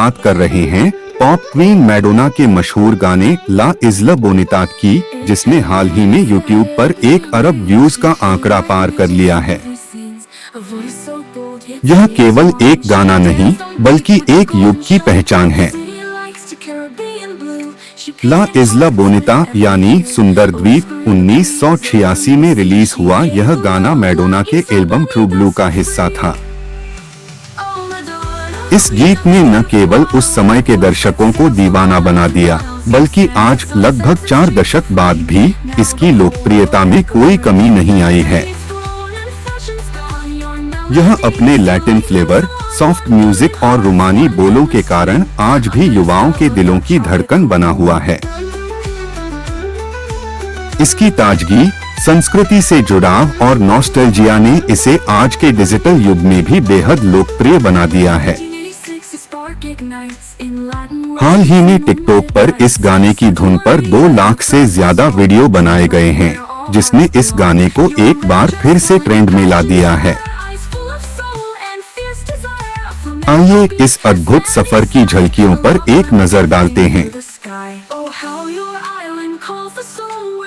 बात कर रहे हैं पॉप क्वीन मैडोना के मशहूर गाने ला इज़्ला बोनिता की, जिसने हाल ही में यूट्यूब पर 1 अरब व्यूज का आंकड़ा पार कर लिया है। यह केवल एक गाना नहीं बल्कि एक युग की पहचान है। ला इज़्ला बोनिता यानी सुंदर द्वीप 1986 में रिलीज हुआ यह गाना मैडोना के एल्बम ट्रू ब्लू का हिस्सा था। इस गीत ने न केवल उस समय के दर्शकों को दीवाना बना दिया, बल्कि आज लगभग 4 दशक बाद भी इसकी लोकप्रियता में कोई कमी नहीं आई है। यह अपने लैटिन फ्लेवर, सॉफ्ट म्यूजिक और रुमानी बोलों के कारण आज भी युवाओं के दिलों की धड़कन बना हुआ है। इसकी ताजगी, संस्कृति से जुड़ाव और नॉस्टैल्जिया ने इसे आज के डिजिटल युग में भी बेहद लोकप्रिय बना दिया है। हाल ही में टिकटॉक पर इस गाने की धुन पर 2 लाख से ज्यादा वीडियो बनाए गए हैं, जिसने इस गाने को एक बार फिर से ट्रेंड में ला दिया है। आइए इस अद्भुत सफर की झलकियों पर एक नजर डालते हैं।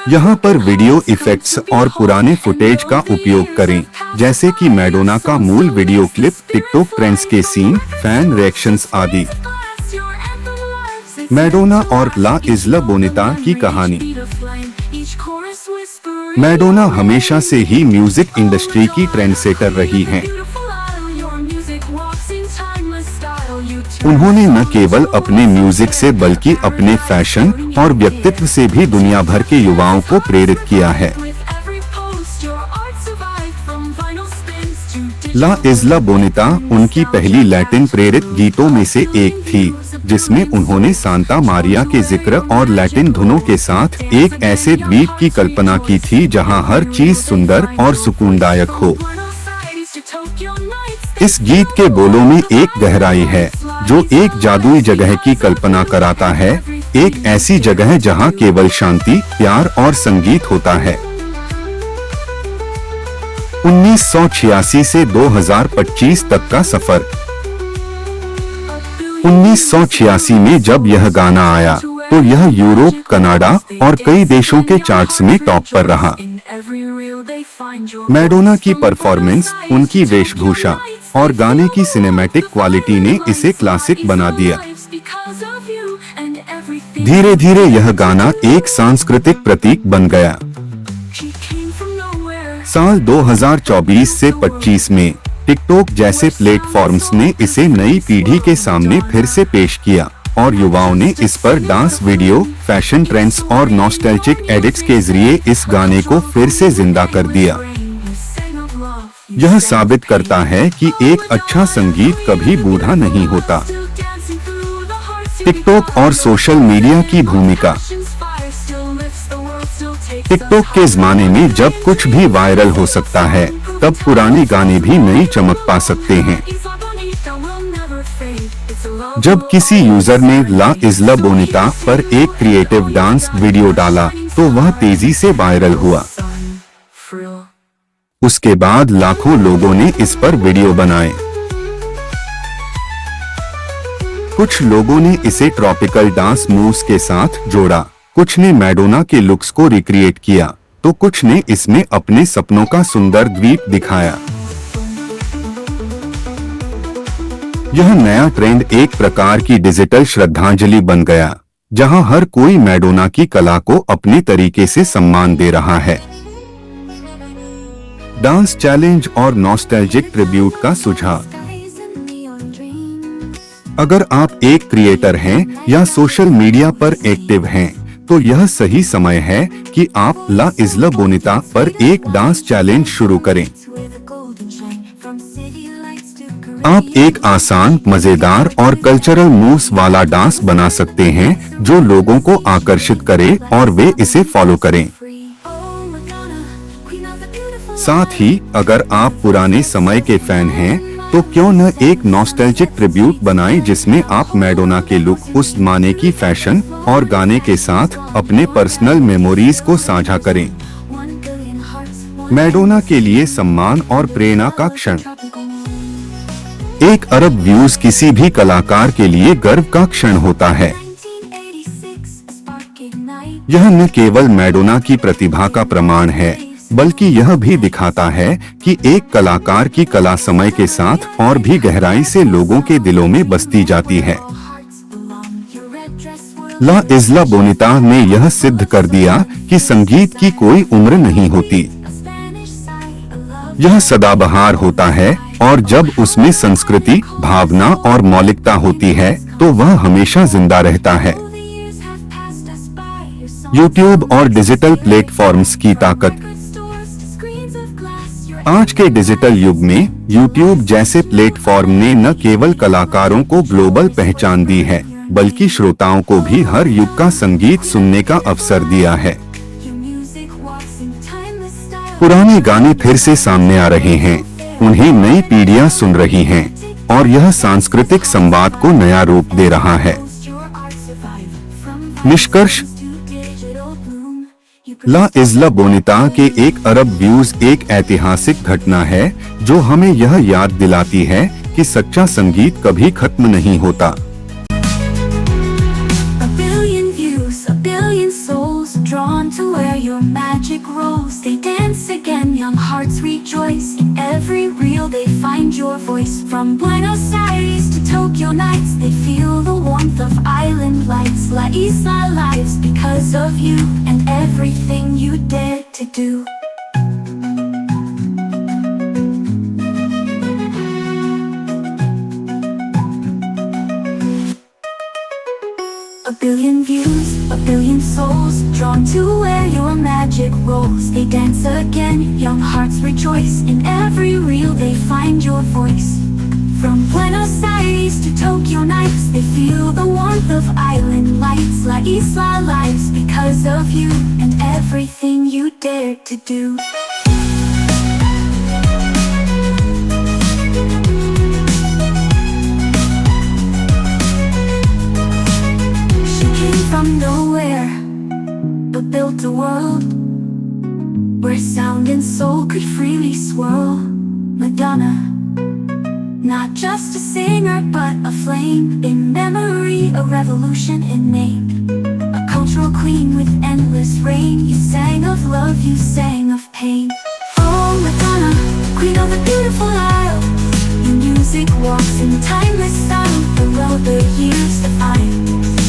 यहाँ पर वीडियो इफेक्ट्स और पुराने फुटेज का उपयोग करें, जैसे कि मैडोना का मूल वीडियो क्लिप, टिकटॉक ट्रेंड्स के सीन, फैन रिएक्शंस आदि। मैडोना और ला इज़्ला बोनिता की कहानी। मैडोना हमेशा से ही म्यूजिक इंडस्ट्री की ट्रेंडसेटर रही हैं। उन्होंने न केवल अपने म्यूजिक से बल्कि अपने फैशन और व्यक्तित्व से भी दुनिया भर के युवाओं को प्रेरित किया है। ला इज़्ला बोनिता उनकी पहली लैटिन प्रेरित गीतों में से एक थी, जिसमें उन्होंने सांता मारिया के जिक्र और लैटिन धुनों के साथ एक ऐसे द्वीप की कल्पना की थी जहां हर चीज सुंदर और सुकूनदायक हो। इस गीत के बोलों में एक गहराई है जो एक जादुई जगह की कल्पना कराता है, एक ऐसी जगह जहां केवल शांति, प्यार और संगीत होता है। 1986 से 2025 तक का सफर। 1986 में जब यह गाना आया तो यह यूरोप, कनाडा और कई देशों के चार्ट्स में टॉप पर रहा। मैडोना की परफॉर्मेंस, उनकी वेशभूषा और गाने की सिनेमैटिक क्वालिटी ने इसे क्लासिक बना दिया। धीरे धीरे यह गाना एक सांस्कृतिक प्रतीक बन गया। साल 2024 से 25 में टिकटॉक जैसे प्लेटफॉर्म्स ने इसे नई पीढ़ी के सामने फिर से पेश किया और युवाओं ने इस पर डांस वीडियो, फैशन ट्रेंड्स और नॉस्टैल्जिक एडिट्स के जरिए इस गाने को फिर से जिंदा कर दिया। यह साबित करता है कि एक अच्छा संगीत कभी बूढ़ा नहीं होता। टिकटॉक और सोशल मीडिया की भूमिका। टिकटॉक के जमाने में जब कुछ भी वायरल हो सकता है, तब पुराने गाने भी नई चमक पा सकते हैं। जब किसी यूजर ने ला इज़्ला बोनिता पर एक क्रिएटिव डांस वीडियो डाला तो वह तेजी से वायरल हुआ। उसके बाद लाखों लोगों ने इस पर वीडियो बनाए। कुछ लोगों ने इसे ट्रॉपिकल डांस मूव्स के साथ जोड़ा, कुछ ने मैडोना के लुक्स को रिक्रिएट किया, तो कुछ ने इसमें अपने सपनों का सुंदर द्वीप दिखाया। यह नया ट्रेंड एक प्रकार की डिजिटल श्रद्धांजलि बन गया, जहां हर कोई मैडोना की कला को अपने तरीके से सम्मान दे रहा है। डांस चैलेंज और नॉस्टैल्जिक ट्रिब्यूट का सुझाव। अगर आप एक क्रिएटर हैं या सोशल मीडिया पर एक्टिव हैं, तो यह सही समय है कि आप ला इज़्ला बोनिता पर एक डांस चैलेंज शुरू करें। आप एक आसान, मजेदार और कल्चरल मूव्स वाला डांस बना सकते हैं जो लोगों को आकर्षित करे और वे इसे फॉलो करें। साथ ही अगर आप पुराने समय के फैन हैं, तो क्यों न एक नॉस्टैल्जिक ट्रिब्यूट बनाएं जिसमें आप मैडोना के लुक, उस जमाने की फैशन और गाने के साथ अपने पर्सनल मेमोरीज को साझा करें। मैडोना के लिए सम्मान और प्रेरणा का क्षण। 1 अरब व्यूज किसी भी कलाकार के लिए गर्व का क्षण होता है। यह न केवल मैडोना की प्रतिभा का प्रमाण है, बल्कि यह भी दिखाता है कि एक कलाकार की कला समय के साथ और भी गहराई से लोगों के दिलों में बसती जाती है। ला इस्ला बोनिता ने यह सिद्ध कर दिया कि संगीत की कोई उम्र नहीं होती। यह सदाबहार होता है और जब उसमें संस्कृति, भावना और मौलिकता होती है तो वह हमेशा जिंदा रहता है। यूट्यूब और डिजिटल प्लेटफॉर्म्स की ताकत। आज के डिजिटल युग में यूट्यूब जैसे प्लेटफॉर्म ने न केवल कलाकारों को ग्लोबल पहचान दी है, बल्कि श्रोताओं को भी हर युग का संगीत सुनने का अवसर दिया है। पुराने गाने फिर से सामने आ रहे हैं, उन्हें नई पीढ़ियां सुन रही हैं और यह सांस्कृतिक संवाद को नया रूप दे रहा है। निष्कर्ष, ला इस्ला बोनिता के 1 अरब व्यूज एक ऐतिहासिक घटना है जो हमें यह याद दिलाती है कि सच्चा संगीत कभी खत्म नहीं होता। Drawn to where your magic rolls, they dance again, young hearts rejoice. In every reel they find your voice. From Buenos Aires to Tokyo nights, they feel the warmth of island lights. La Isla lives because of you and everything you dare to do. A billion views, a billion souls, drawn to where your magic rolls. They dance again, young hearts rejoice. In every reel they find your voice. From Buenos Aires to Tokyo nights, they feel the warmth of island lights. La Isla lives because of you and everything you dare to do. From nowhere, but built a world where sound and soul could freely swirl. Madonna, not just a singer but a flame in memory, a revolution in name. A cultural queen with endless reign. You sang of love, you sang of pain. Oh Madonna, queen of the beautiful isle. Your music walks in timeless style. The road the years define.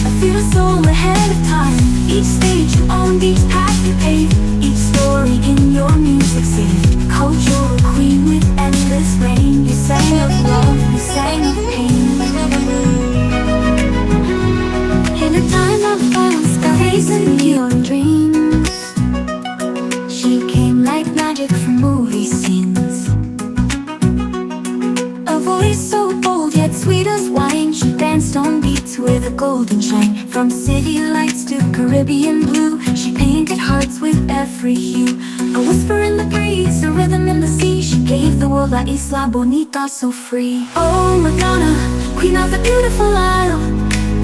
I feel a soul ahead of time. Each stage you owned, each path you paved, each story in your music saved. Cultural queen with endless reign. You sang of love, you sang of pain. In a time of violence, erasing your dreams, she came like magic from movie scenes. A voice so bold yet sweet as wine. She danced on beats with a golden shine. From city lights to Caribbean blue, she painted hearts with every hue. A whisper in the breeze, a rhythm in the sea. She gave the world La Isla Bonita so free. Oh Madonna, queen of the beautiful isle,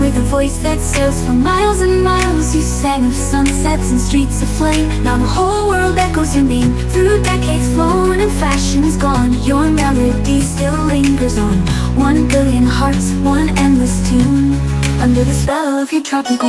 with a voice that sails for miles and miles. You sang of sunsets and streets aflame. Now the whole world echoes your name. Through decades flown and fashion's gone, your melody still lingers on. 1 billion hearts, one endless tune, under the spell of your tropical